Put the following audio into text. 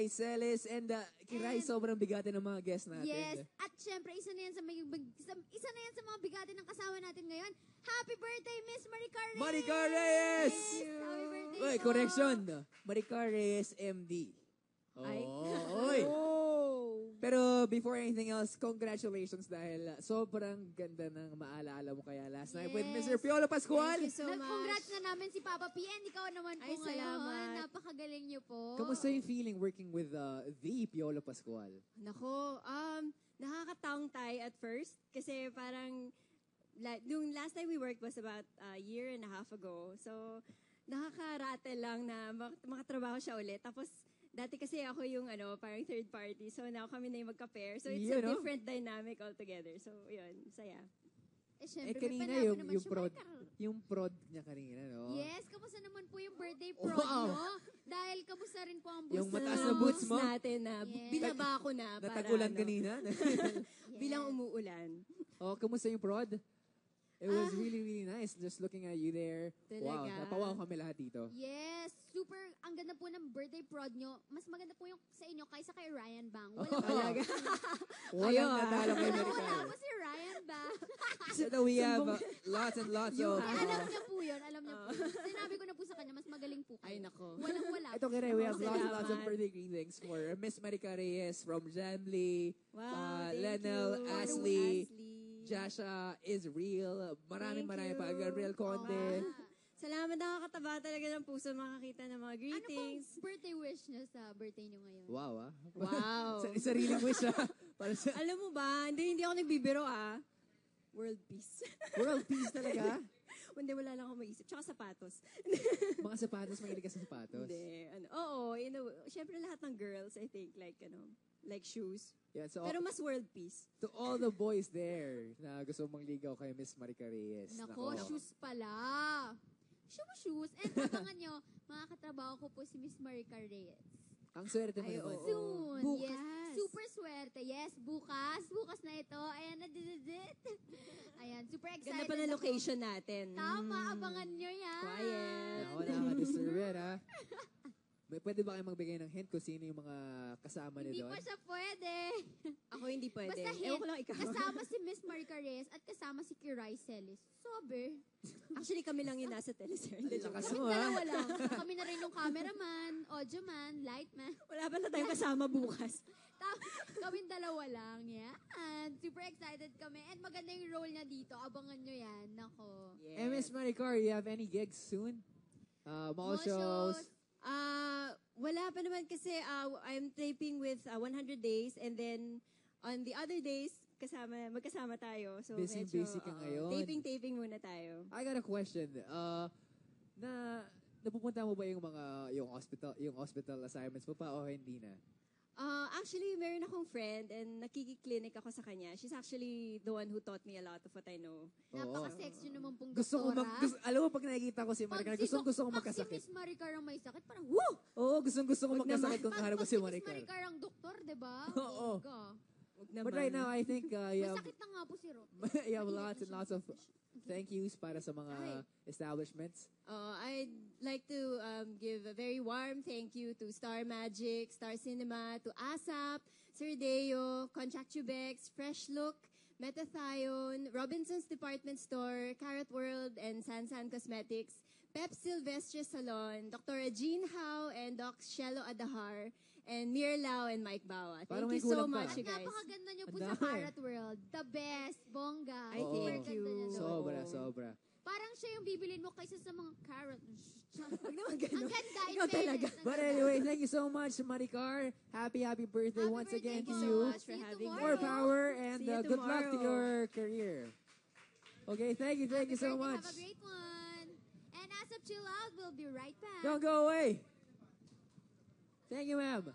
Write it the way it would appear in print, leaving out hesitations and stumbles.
Rai Celis, and Rai sobrang bigatin ng mga guests natin. Yes, at syempre, isa na yan sa mga bigatin ng kasama natin ngayon. Happy birthday, Miss Maricar Reyes! Maricar Reyes! Happy birthday Uy, po. correction. Maricar Reyes, MD. Ay. Oy. Oh! Pero before anything else, congratulations dahil sobrang ganda ng maalaala mo kaya last night with Yes. Mr. Piolo Pascual. Thank you so much. Congrats na namin si Papa P. And ikaw naman po Ay, ngayon. salamat. Napakagaling niyo po. Kamusta yung feeling working with the Piolo Pascual? Nako, nakakataong tayo at first. Kasi parang, nung last time we worked was about a year and a half ago. So, nakaka-rattle lang na makatrabaho siya ulit. Tapos, dati kasi ako yung parang third party. So, now kami na yung magka-pair. So, it's a different dynamic altogether. So, yun, saya. Syempre, kanina may panalo naman siya, yung prod niya kanina, no? Yes, kamusta naman po yung birthday prod Wow. nyo? Dahil kamusta rin po ang boost Yung mataas na na boots mo? natin na Yes. binaba ko na. Natagulan kanina. Bilang umuulan. Oh, kamusta yung prod? It was really, really nice just looking at you there. Wow, Talaga. napawaw kami lahat dito. Yes, super, ang ganda po ng birthday prod nyo. Mas maganda po yung sa inyo kaysa kay Ryan Bang. Talaga. Walang natalo kay Wala Maricar. po si Ryan Bang. So we have lots and lots of... Alam niya po yun, alam niya po yun. Sinabi ko na po sa kanya, mas magaling po kayo. Ay, nako. Walang-wala. Ito kaya, we have lots and Salamat. lots of birthday greetings for Miss Maricar Reyes from Janly, Wow, thank Lenel, you. Ashley, Ashley. Jasha is real. Maraming Thank pa. you. Gabriel Conde. Salamat, nakakataba talaga ng puso makakita ng mga Ano greetings. pong birthday wish niyo sa birthday niyo ngayon? Wow, Wow. Sariling wish, Para sa Alam mo ba, hindi ako nagbibiro World peace. world peace talaga. Hindi, wala lang ako maisip. Tsaka sapatos. Mga sapatos, mahilig ka sa sapatos. Hindi. Oo, syempre lahat ng girls, I think, like shoes. Yeah, so Pero mas world peace. to all the boys there na gusto mong ligaw kay Miss Maricar Reyes. Nako, shoes pala. Shoes. And abangan nyo, makakatrabaho ko po si Miss Maricar Reyes. Ang swerte mo Ay, naman. oo. Soon. Bukas. Yes. Super swerte. Yes, bukas. Bukas na ito. Ayan na. Ayan, super excited. Ganda pa na ako. location natin. Tama, abangan nyo yan. Quiet. Ako nakaka-deserve yan, ha? Pwede ba kayo magbigay ng hint kung sino yung mga kasama Hindi niyo pa doon? siya pwede. Ako hindi pwede. Basta Ewan ko lang ikaw. kasama si Miss Maricar Reyes at kasama si Kiray Celis. Sobe. Actually, kami lang yung nasa teleser. Lakas Kami mo, dalawa ha? lang. Kami na rin yung cameraman, audioman, lightman. Wala pa na tayong kasama bukas. Kaming dalawa lang. Yan. Super excited kami. And maganda yung role niya dito. Abangan nyo yan. Nako. Eh, Miss Maricar, you have any gigs soon? Mall shows? Wala pa naman kasi I'm taping with 100 Days and then on the other days, magkasama tayo. So Busy ka ngayon. Taping muna tayo. I got a question. Napupunta mo ba yung hospital assignments mo pa o hindi na? Actually, meron akong friend and nakikiclinic ako sa kanya. She's actually the one who taught me a lot of what I know. Napaka-sexy naman pong Gusto ko doktora. alam mo, pag nakikita ko si Maricar, gusto ko Pag magkasakit. si Miss Maricar ang may sakit, parang, woo! Oo, gusto ko magkasakit kung kaharap ko si Pag si Miss Maricar. Maricar ang doktor, di ba? Oo. Huwag naman. But right now, I think you have, Masakit na nga po si Ro. you have lots and lots of thank yous para sa mga establishments. I'd like to give a very warm thank you to Star Magic, Star Cinema, to ASAP, Sir Deo, Contract Chubex, Fresh Look, Metathione, Robinson's Department Store, Carrot World, and Sansan Cosmetics, Pep Silvestre Salon, Dr. Jean Howe, and Doc Shelo Adahar, and Mir Lau and Mike Bawa. Parang Thank may you so kulang pa. much, you guys. Napakaganda niyo po Ang sa dami. Carrot World. The best. Bongga. Ay, Oo. thank you. Sobra. Parang siya yung bibilin mo kaysa sa mga carrot. Huwag naman ganun. Ang ganda. in Ikaw fairness. talaga. Ang But ganda. anyway, thank you so much, Maricar. Happy birthday Happy once birthday again to po. you. much for See you having me. More tomorrow. power and See you good luck to tomorrow. your career. Okay, thank you Happy so birthday. much. Have a great one. And as of chill out, we'll be right back. Don't go away. Thank you, ma'am.